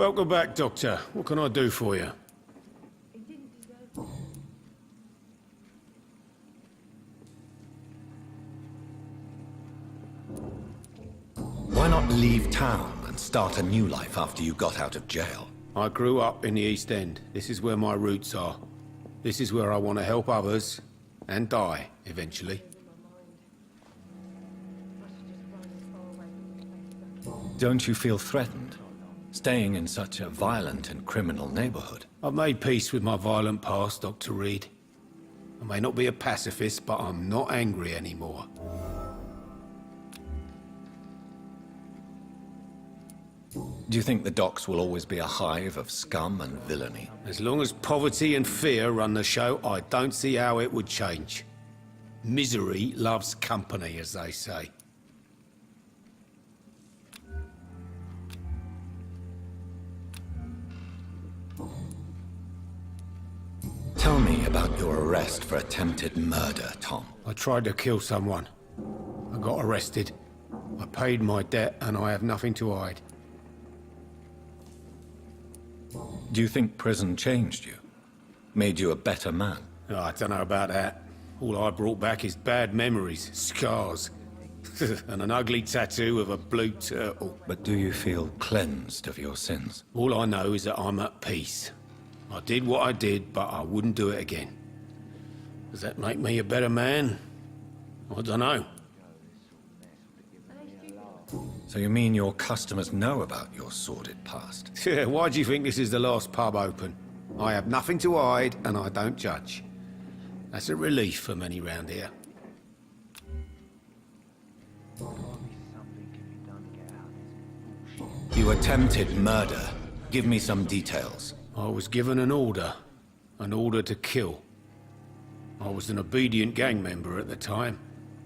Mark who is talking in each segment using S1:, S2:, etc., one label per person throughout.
S1: Welcome back, Doctor. What can I do for you?
S2: Why not leave town and start a new life after you got out of jail?
S1: I grew up in the East End. This is where my roots are. This is where I want to help others, and die, eventually.
S2: Don't you feel threatened, staying in such a violent and criminal neighborhood?
S1: I've made peace with my violent past, Dr. Reed. I may not be a pacifist, but I'm not angry anymore.
S2: Do you think the docks will always be a hive of scum and villainy?
S1: As long as poverty and fear run the show, I don't see how it would change. Misery loves company, as they say.
S2: Tell me about your arrest for attempted murder, Tom.
S1: I tried to kill someone. I got arrested. I paid my debt, and I have nothing to hide.
S2: Do you think prison changed you? Made you a better man?
S1: Oh, I don't know about that. All I brought back is bad memories, scars, and an ugly tattoo of a blue turtle.
S2: But do you feel cleansed of your sins?
S1: All I know is that I'm at peace. I did what I did, but I wouldn't do it again. Does that make me a better man? I don't know.
S2: So you mean your customers know about your sordid past?
S1: Yeah, why do you think this is the last pub open? I have nothing to hide, and I don't judge. That's a relief for many round here.
S2: You attempted murder. Give me some details.
S1: I was given an order to kill. I was an obedient gang member at the time,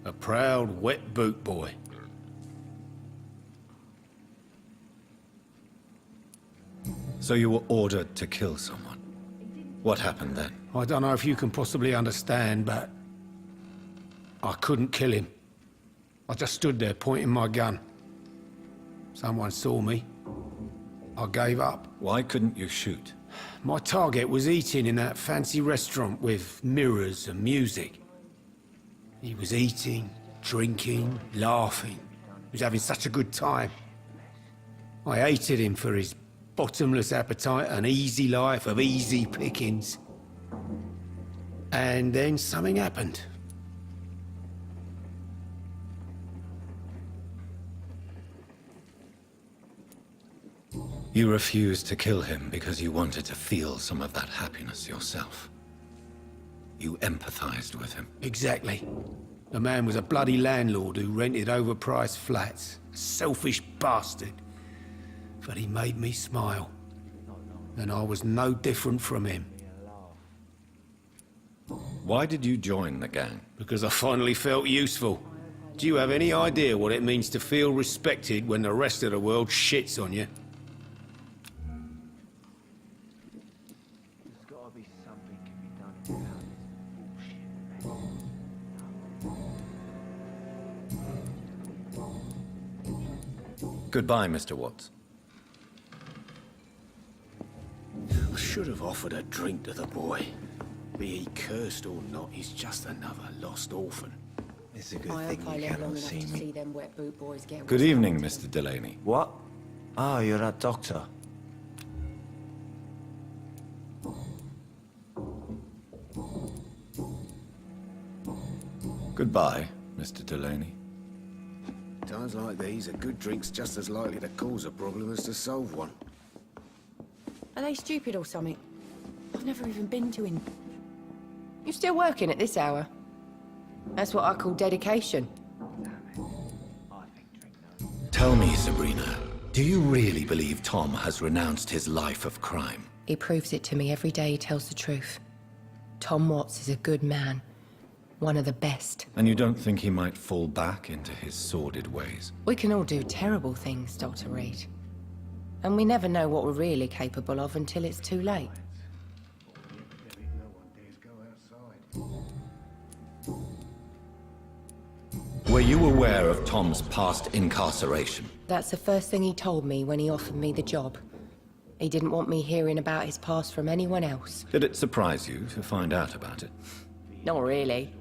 S1: a proud, wet boot boy.
S2: So you were ordered to kill someone. What happened then?
S1: I don't know if you can possibly understand, but I couldn't kill him. I just stood there pointing my gun. Someone saw me. I gave up.
S2: Why couldn't you shoot?
S1: My target was eating in that fancy restaurant with mirrors and music. He was eating, drinking, laughing. He was having such a good time. I hated him for his bottomless appetite and easy life of easy pickings. And then something happened.
S2: You refused to kill him because you wanted to feel some of that happiness yourself. You empathized with him.
S1: Exactly. The man was a bloody landlord who rented overpriced flats. A selfish bastard. But he made me smile. And I was no different from him.
S2: Why did you join the gang?
S1: Because I finally felt useful. Do you have any idea what it means to feel respected when the rest of the world shits on you?
S2: Goodbye, Mr. Watts.
S1: I should have offered a drink to the boy. Be he cursed or not, he's just another lost orphan.
S3: It's a good
S4: I
S3: thing
S4: hope I
S3: you
S4: live long
S3: cannot
S4: enough
S3: see
S4: to
S3: me.
S4: see them wet boot boys get
S2: Good evening, Mr. Delaney.
S3: What? Ah, you're that doctor.
S2: Goodbye, Mr. Delaney.
S1: Times like these, a good drink's just as likely to cause a problem as to solve one.
S4: Are they stupid or something? I've never even been to him. You still working at this hour? That's what I call dedication.
S2: Tell me, Sabrina, do you really believe Tom has renounced his life of crime?
S4: He proves it to me every day he tells the truth. Tom Watts is a good man. One of the best.
S2: And you don't think he might fall back into his sordid ways?
S4: We can all do terrible things, Dr. Reed. And we never know what we're really capable of until it's too late.
S2: Were you aware of Tom's past incarceration?
S4: That's the first thing he told me when he offered me the job. He didn't want me hearing about his past from anyone else.
S2: Did it surprise you to find out about it?
S4: Not really.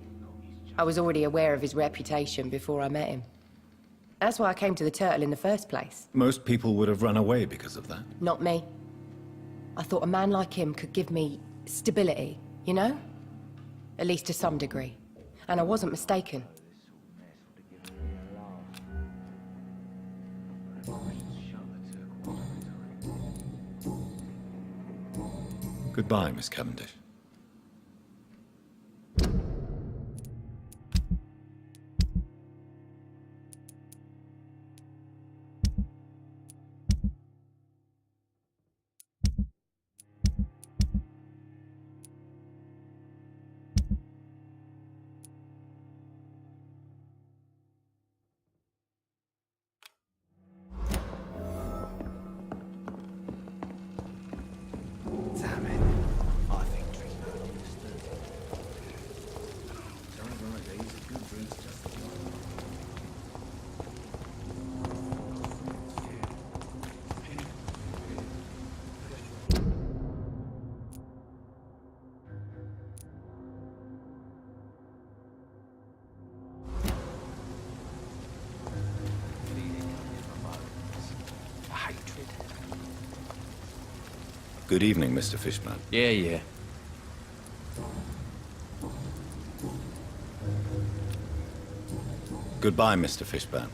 S4: I was already aware of his reputation before I met him. That's why I came to the Turtle in the first place.
S2: Most people would have run away because of that.
S4: Not me. I thought a man like him could give me stability, you know? At least to some degree. And I wasn't mistaken.
S2: Goodbye, Miss Cavendish.
S3: Damn it. I think drinking out of this hatred.
S2: Good evening, Mr. Fishman.
S3: Yeah.
S2: Goodbye, Mr. Fishburne.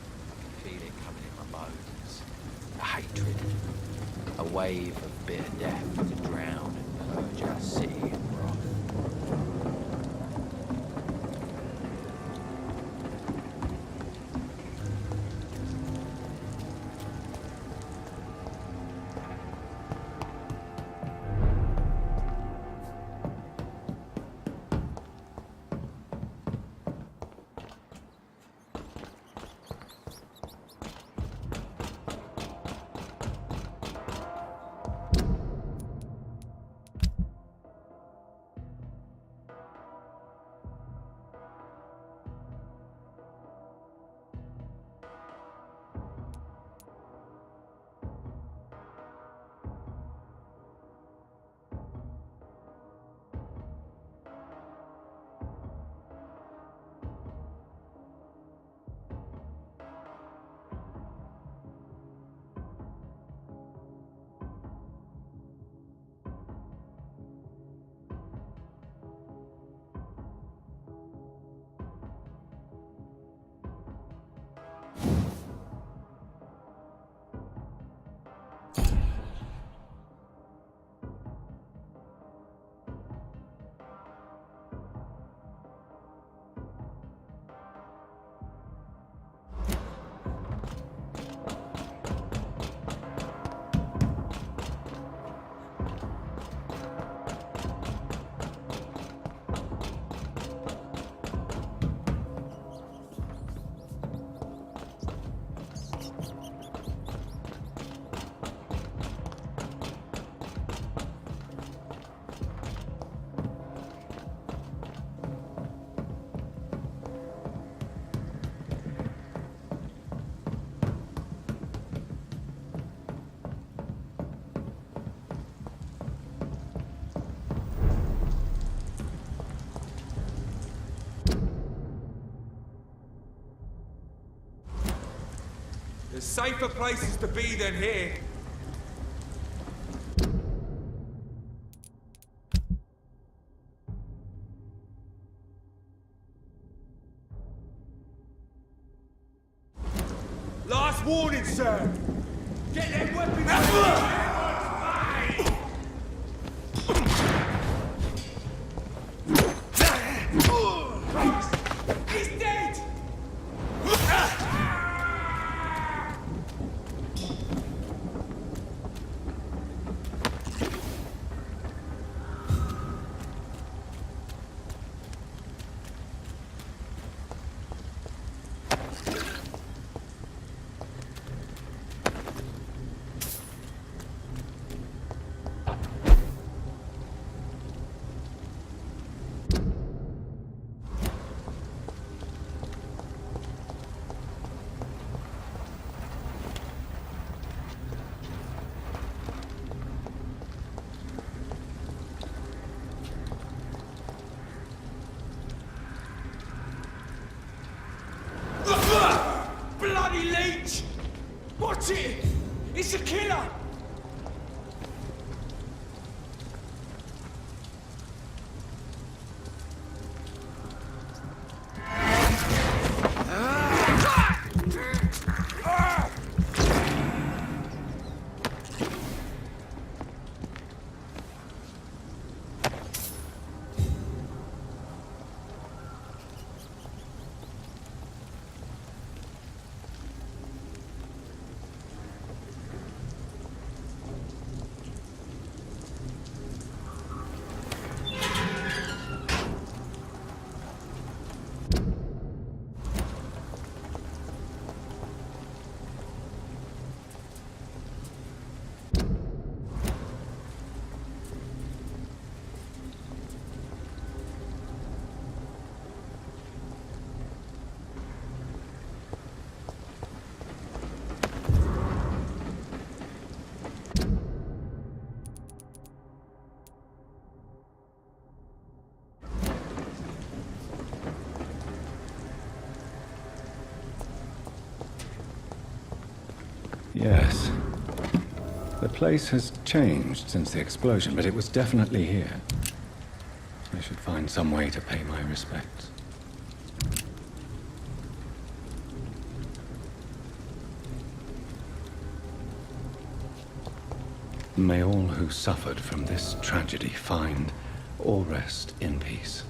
S3: Feel it coming in my bones. A hatred. A wave of bitter death to drown and purge our city in wrath.
S5: There's safer places to be than here. Last warning, sir. Get them weapons out. He's dead! That's it! It's a killer!
S2: Yes. The place has changed since the explosion, but it was definitely here. I should find some way to pay my respects. May all who suffered from this tragedy find or rest in peace.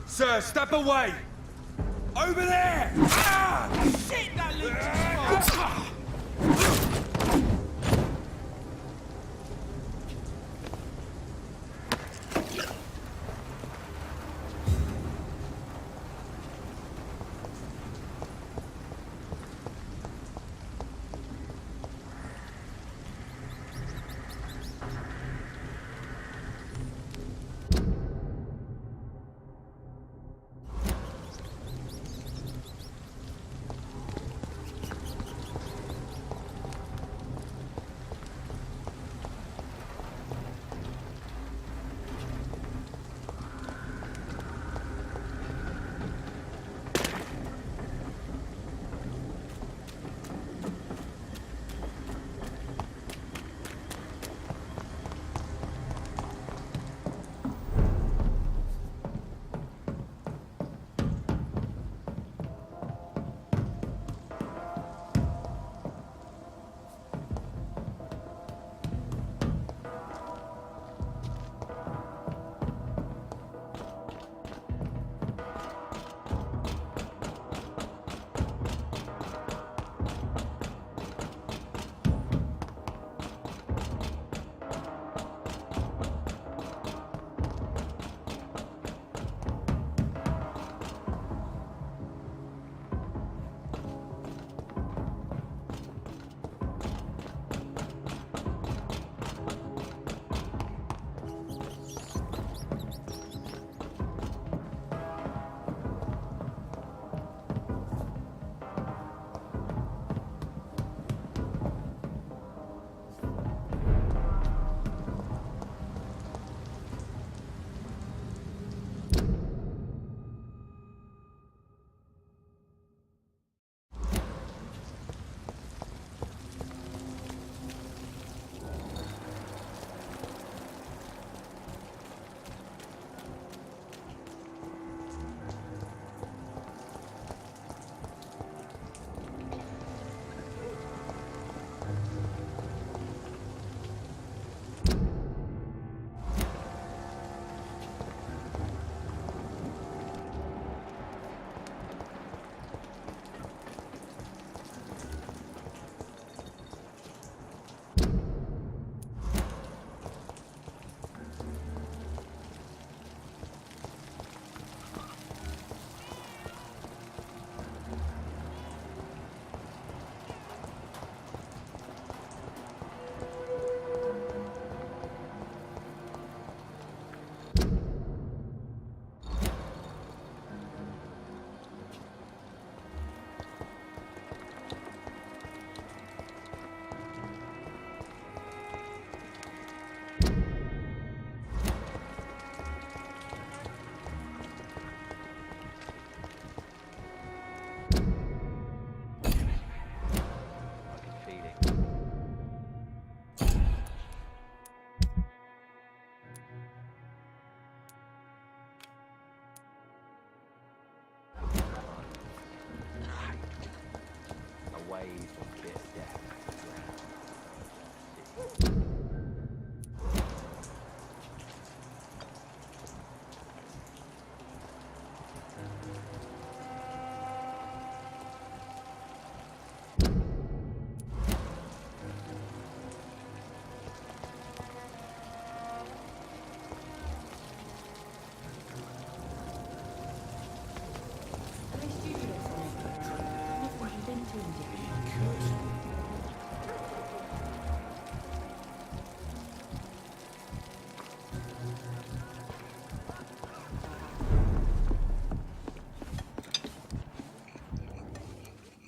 S5: Sir, step away! Over there! Ah! Shit, that leads too far!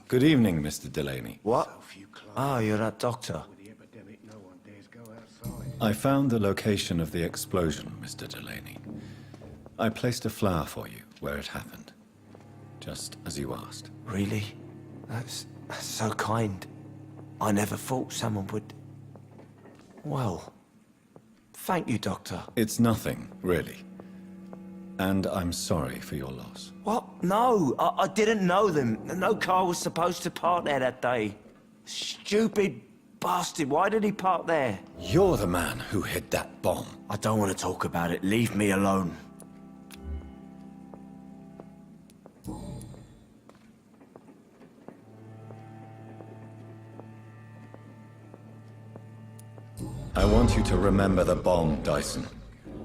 S2: Good evening, Mr. Delaney.
S6: What? Oh, you're that doctor.
S2: I found the location of the explosion, Mr. Delaney. I placed a flower for you where it happened, just as you asked.
S6: Really? That's so kind. I never thought someone would... Well, thank you, Doctor.
S2: It's nothing, really. And I'm sorry for your loss.
S6: What? No, I didn't know them. No car was supposed to park there that day. Stupid bastard, why did he park there?
S2: You're the man who hid that bomb.
S6: I don't want to talk about it. Leave me alone.
S2: I want you to remember the bomb, Dyson.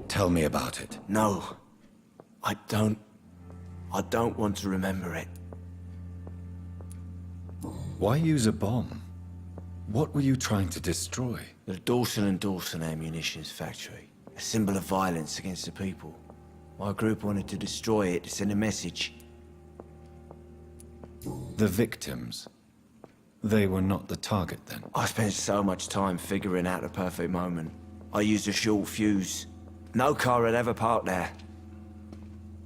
S2: Tell me about it.
S6: No, I don't want to remember it.
S2: Why use a bomb? What were you trying to destroy?
S6: The Dawson & Dawson ammunitions factory. A symbol of violence against the people. My group wanted to destroy it to send a message.
S2: The victims. They were not the target then.
S6: I spent so much time figuring out the perfect moment. I used a short fuse. No car had ever parked there.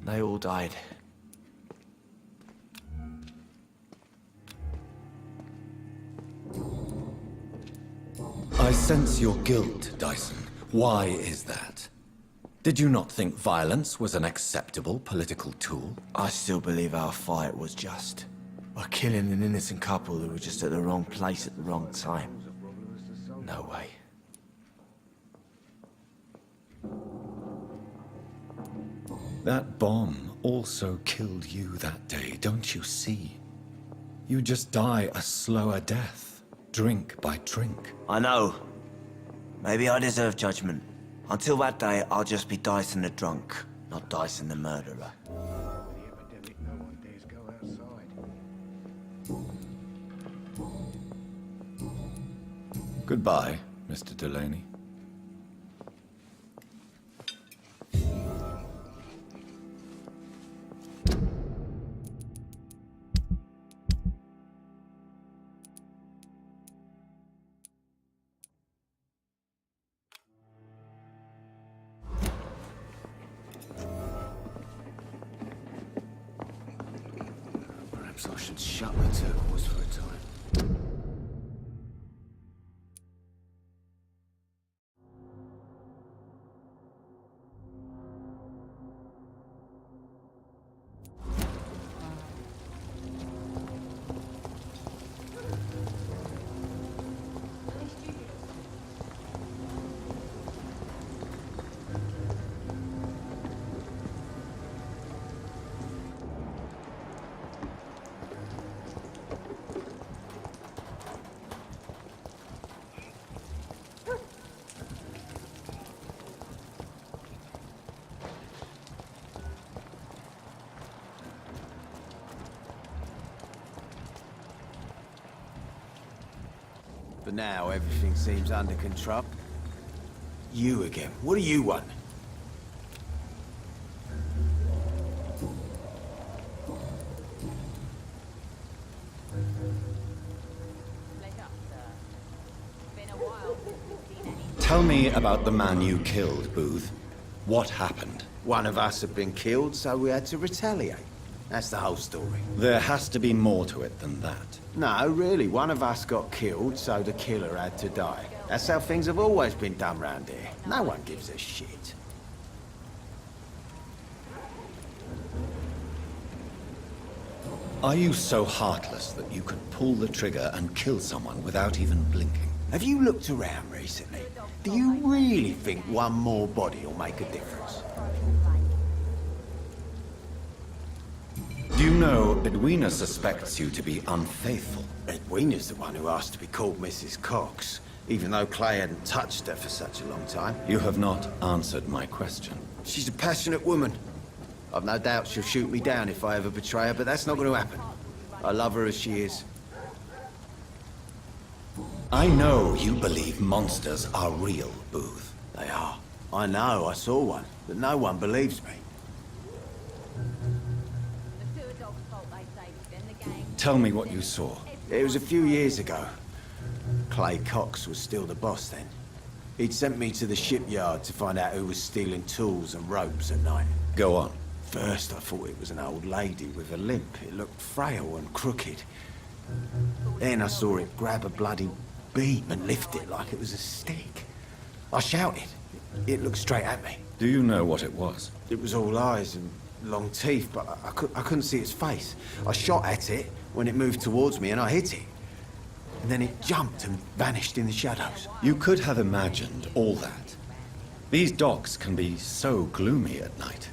S6: They all died.
S2: I sense your guilt, Dyson. Why is that? Did you not think violence was an acceptable political tool?
S6: I still believe our fight was just. By killing an innocent couple who were just at the wrong place at the wrong time. No way.
S2: That bomb also killed you that day, don't you see? You just die a slower death, drink by drink.
S6: I know. Maybe I deserve judgment. Until that day, I'll just be Dyson the drunk, not Dyson the murderer.
S2: Goodbye, Mr. Delaney.
S1: Perhaps I should shut the turquoise for a time.
S5: But now everything seems under control. You again. What do you want?
S2: Tell me about the man you killed, Booth. What happened?
S5: One of us had been killed, so we had to retaliate. That's the whole story.
S2: There has to be more to it than that.
S5: No, really, one of us got killed, so the killer had to die. That's how things have always been done round here. No one gives a shit.
S2: Are you so heartless that you could pull the trigger and kill someone without even blinking?
S5: Have you looked around recently? Do you really think one more body will make a difference?
S2: Do you know Edwina suspects you to be unfaithful?
S5: Edwina's the one who asked to be called Mrs. Cox, even though Clay hadn't touched her for such a long time.
S2: You have not answered my question.
S5: She's a passionate woman. I've no doubt she'll shoot me down if I ever betray her, but that's not going to happen. I love her as she is.
S2: I know you believe monsters are real, Booth.
S5: They are. I know, I saw one, but no one believes me.
S2: tell me what you saw.
S5: It was a few years ago. Clay Cox was still the boss then. He'd sent me to the shipyard to find out who was stealing tools and ropes at night.
S2: Go on.
S5: First, I thought it was an old lady with a limp. It looked frail and crooked. Then I saw it grab a bloody beam and lift it like it was a stick. I shouted. It looked straight at me.
S2: Do you know what it was?
S5: It was all eyes and long teeth, but I couldn't see its face. I shot at it when it moved towards me and I hit it. And then it jumped and vanished in the shadows.
S2: You could have imagined all that. These docks can be so gloomy at night.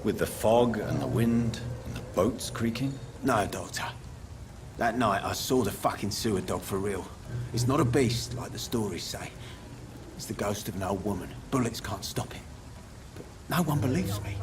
S2: With the fog and the wind and the boats creaking.
S5: No, Doctor. That night I saw the fucking sewer dog for real. It's not a beast like the stories say. It's the ghost of an old woman. Bullets can't stop it. But no one believes me.